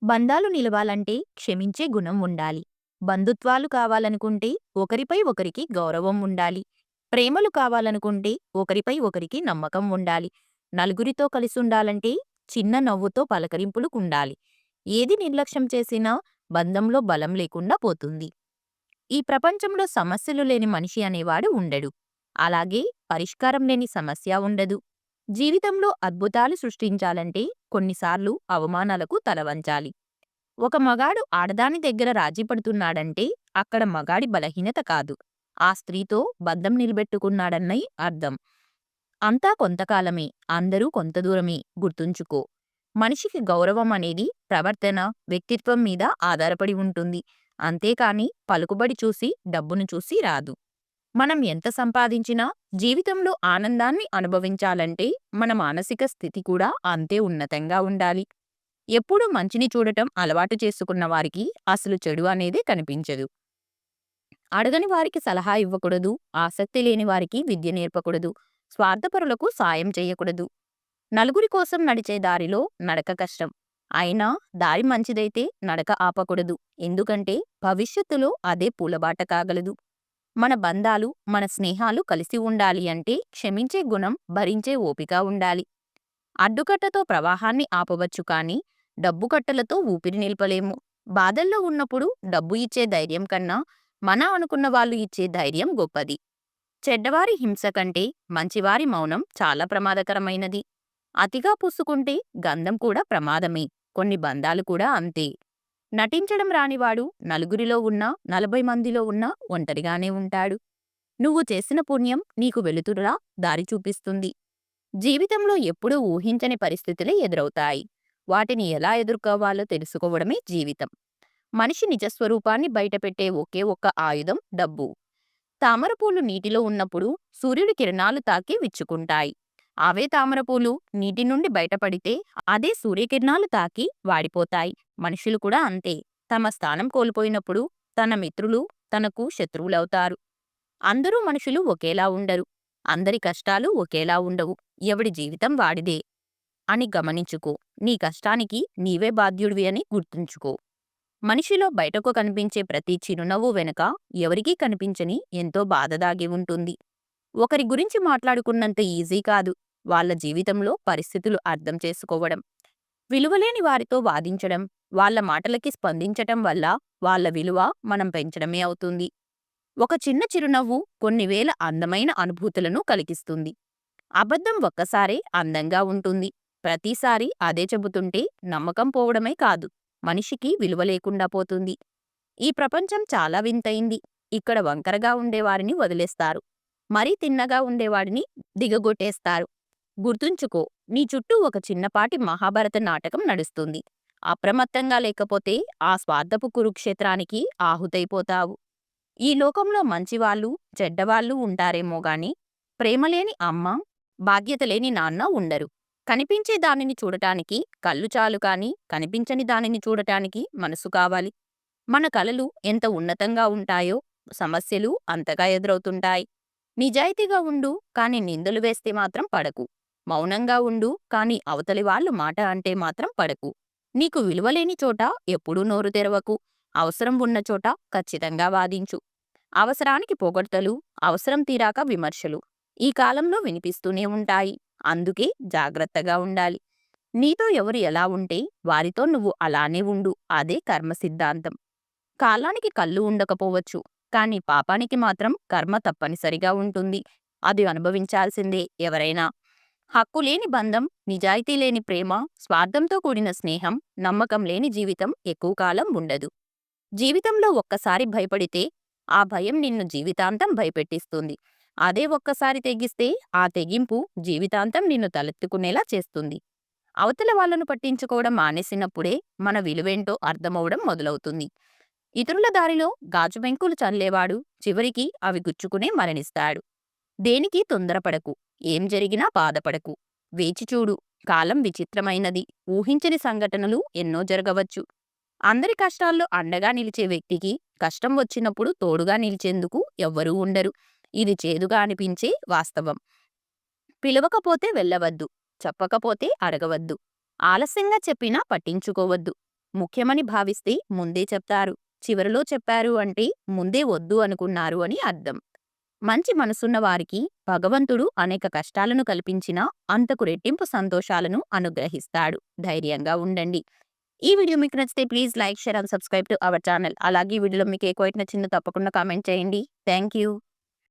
బంధాలు నిలవాలంటే క్షమించే గుణం ఉండాలి. బంధుత్వాలు కావాలనుకుంటే ఒకరిపై ఒకరికి గౌరవం ఉండాలి. ప్రేమలు కావాలనుకుంటే ఒకరిపై ఒకరికి నమ్మకం ఉండాలి. నలుగురితో కలిసుండాలంటే చిన్న నవ్వుతో పలకరింపులు ఉండాలి. ఏది నిర్లక్ష్యం చేసినా బంధంలో బలం లేకుండా పోతుంది. ఈ ప్రపంచంలో సమస్యలు లేని మనిషి అనేవాడు ఉండడు. అలాగే పరిష్కారం లేని సమస్య ఉండదు. జీవితంలో అద్భుతాలు సృష్టించాలంటే కొన్నిసార్లు అవమానాలకు తలవంచాలి. ఒక మగాడు ఆడదాని దగ్గర రాజీ పడుతున్నాడంటే అక్కడ మగాడి బలహీనత కాదు, ఆ స్త్రీతో బంధం నిలబెట్టుకున్నాడన్నై అర్థం. అంతా కొంతకాలమే, అందరూ కొంత దూరమే. గుర్తుంచుకో, మనిషికి గౌరవం అనేది ప్రవర్తన, వ్యక్తిత్వం మీద ఆధారపడి ఉంటుంది. అంతేకాని పలుకుబడి చూసి, డబ్బును చూసి రాదు. మనం ఎంత సంపాదించినా జీవితంలో ఆనందాన్ని అనుభవించాలంటే మన మానసిక స్థితి కూడా అంతే ఉన్నతంగా ఉండాలి. ఎప్పుడూ మంచిని చూడటం అలవాటు చేసుకున్న వారికి అసలు చెడు అనేదే కనిపించదు. అడగని వారికి సలహా ఇవ్వకూడదు. ఆసక్తి లేని వారికి విద్య నేర్పకూడదు. స్వార్థపరులకు సాయం చేయకూడదు. నలుగురి కోసం నడిచే దారిలో నడక కష్టం. అయినా దారి మంచిదైతే నడక ఆపకూడదు. ఎందుకంటే భవిష్యత్తులో అదే పూలబాట కాగలదు. మన బంధాలు, మన స్నేహాలు కలిసి ఉండాలి అంటే క్షమించే గుణం, భరించే ఓపిక ఉండాలి. అడ్డుకట్టతో ప్రవాహాన్ని ఆపవచ్చు కానీ డబ్బు కట్టలతో ఊపిరి నిల్పలేము. బాధల్లో ఉన్నప్పుడు డబ్బు ఇచ్చే ధైర్యం కన్నా మన అనుకున్న వాళ్ళు ఇచ్చే ధైర్యం గొప్పది. చెడ్డవారి హింస కంటే మంచివారి మౌనం చాలా ప్రమాదకరమైనది. అతిగా పూసుకుంటే గంధం కూడా ప్రమాదమే. కొన్ని బంధాలు కూడా అంతే. నటించడం రానివాడు నలుగురిలో ఉన్నా, 40 మందిలో ఉన్నా ఒంటరిగానే ఉంటాడు. నువ్వు చేసిన పుణ్యం నీకు వెలుతురులా దారి చూపిస్తుంది. జీవితంలో ఎప్పుడూ ఊహించని పరిస్థితులే ఎదురవుతాయి. వాటిని ఎలా ఎదుర్కోవాలో తెలుసుకోవడమే జీవితం. మనిషి నిజస్వరూపాన్ని బయటపెట్టే ఒకే ఒక్క ఆయుధం డబ్బు. తామరపూలు నీటిలో ఉన్నప్పుడు సూర్యుడి కిరణాలు తాకి విచ్చుకుంటాయి. అవే తామరపూలు నీటి నుండి బయటపడితే అదే సూర్యకిరణాలు తాకి వాడిపోతాయి. మనుషులు కూడా అంతే. తమ స్థానం కోల్పోయినప్పుడు తన మిత్రులు తనకు శత్రువులవుతారు. అందరూ మనుషులు ఒకేలా ఉండరు. అందరి కష్టాలు ఒకేలా ఉండవు. ఎవడి జీవితం వాడిదే అని గమనించుకో. నీ కష్టానికి నీవే బాధ్యుడివి అని గుర్తుంచుకో. మనిషిలో బయటకు కనిపించే ప్రతి చిరునవ్వు వెనుక ఎవరికీ కనిపించని ఎంతో బాధ దాగి ఉంటుంది. ఒకరి గురించి మాట్లాడుకున్నంత ఈజీ కాదు వాళ్ళ జీవితంలో పరిస్థితులు అర్థం చేసుకోవడం. విలువలేని వారితో వాదించడం, వాళ్ళ మాటలకి స్పందించటం వల్ల వాళ్ళ విలువ మనం పెంచడమే అవుతుంది. ఒక చిన్న చిరునవ్వు కొన్ని వేల అందమైన అనుభూతులను కలిగిస్తుంది. అబద్ధం ఒక్కసారే అందంగా ఉంటుంది. ప్రతిసారి అదే చెబుతుంటే నమ్మకం పోవడమే కాదు, మనిషికి విలువ లేకుండా పోతుంది. ఈ ప్రపంచం చాలా వింతైంది. ఇక్కడ వంకరగా ఉండేవారిని వదిలేస్తారు, మరీ తిన్నగా ఉండేవాడిని దిగగొట్టేస్తారు. గుర్తుంచుకో, నీ చుట్టూ ఒక చిన్నపాటి మహాభారత నాటకం నడుస్తుంది. అప్రమత్తంగా లేకపోతే ఆ స్వార్థపు కురుక్షేత్రానికి ఆహుతైపోతావు. ఈ లోకంలో మంచివాళ్ళు, చెడ్డవాళ్ళు ఉంటారేమో గాని ప్రేమలేని అమ్మ, బాధ్యత లేని నాన్న ఉండరు. కనిపించే దానిని చూడటానికి కళ్ళు చాలు కాని కనిపించని దానిని చూడటానికి మనసు కావాలి. మన కలలు ఎంత ఉన్నతంగా ఉంటాయో సమస్యలు అంతగా ఎదురవుతుంటాయి. నిజాయితీగా ఉండు కాని నిందలు వేస్తే మాత్రం పడకు. మౌనంగా ఉండు కాని అవతలి వాళ్ళు మాట అంటే మాత్రం పడకు. నీకు విలువలేని చోట ఎప్పుడూ నోరు తెరవకు. అవసరం ఉన్న చోట ఖచ్చితంగా వాదించు. అవసరానికి పొగడ్తలు, అవసరం తీరాక విమర్శలు ఈ కాలంలో వినిపిస్తూనే ఉంటాయి. అందుకే జాగ్రత్తగా ఉండాలి. నీతో ఎవరు ఎలా ఉంటే వారితో నువ్వు అలానే ఉండు. అదే కర్మ సిద్ధాంతం. కాలానికి కళ్ళు ఉండకపోవచ్చు, కానీ పాపానికి మాత్రం కర్మ తప్పనిసరిగా ఉంటుంది. అది అనుభవించాల్సిందే ఎవరైనా. హక్కు లేని బంధం, నిజాయితీ లేని ప్రేమ, స్వార్థంతో కూడిన స్నేహం, నమ్మకం లేని జీవితం ఎక్కువ కాలం ఉండదు. జీవితంలో ఒక్కసారి భయపడితే ఆ భయం నిన్ను జీవితాంతం భయపెట్టిస్తుంది. అదే ఒక్కసారి తెగిస్తే ఆ తెగింపు జీవితాంతం నిన్ను తలెత్తుకునేలా చేస్తుంది. అవతల వాళ్ళను పట్టించుకోవడం మానేసినప్పుడే మన విలువేంటో అర్థమవడం మొదలవుతుంది. ఇతరుల దారిలో గాజు పెంకులు చల్లేవాడు చివరికి అవి గుచ్చుకునే మరణిస్తాడు. దేనికి తొందరపడకు. ఏం జరిగినా బాధపడకు. వేచి చూడు. కాలం విచిత్రమైనది. ఊహించని సంఘటనలు ఎన్నో జరగవచ్చు. అందరి కష్టాల్లో అండగా నిలిచే వ్యక్తికి కష్టం వచ్చినప్పుడు తోడుగా నిలిచేందుకు ఎవ్వరూ ఉండరు. ఇది చేదుగా అనిపించే వాస్తవం. పిలవకపోతే వెళ్ళవద్దు. చెప్పకపోతే అడగవద్దు. ఆలస్యంగా చెప్పినా పట్టించుకోవద్దు. ముఖ్యమని భావిస్తే ముందే చెప్తారు. చివరిలో చెప్పారు అంటే ముందే వద్దు అనుకున్నారు అని అర్థం. మంచి మనసున్న వారికి భగవంతుడు అనేక కష్టాలను కల్పించినా అంతకు రెట్టింపు సంతోషాలను అనుగ్రహిస్తాడు. ధైర్యంగా ఉండండి. ఈ వీడియో మీకు నచ్చితే please like, share and subscribe to our channel. అలాగే ఈ వీడియోలో మీకు ఏ క్వైట్ నచ్చిందో తప్పకుండా కామెంట్ చేయండి. Thank you.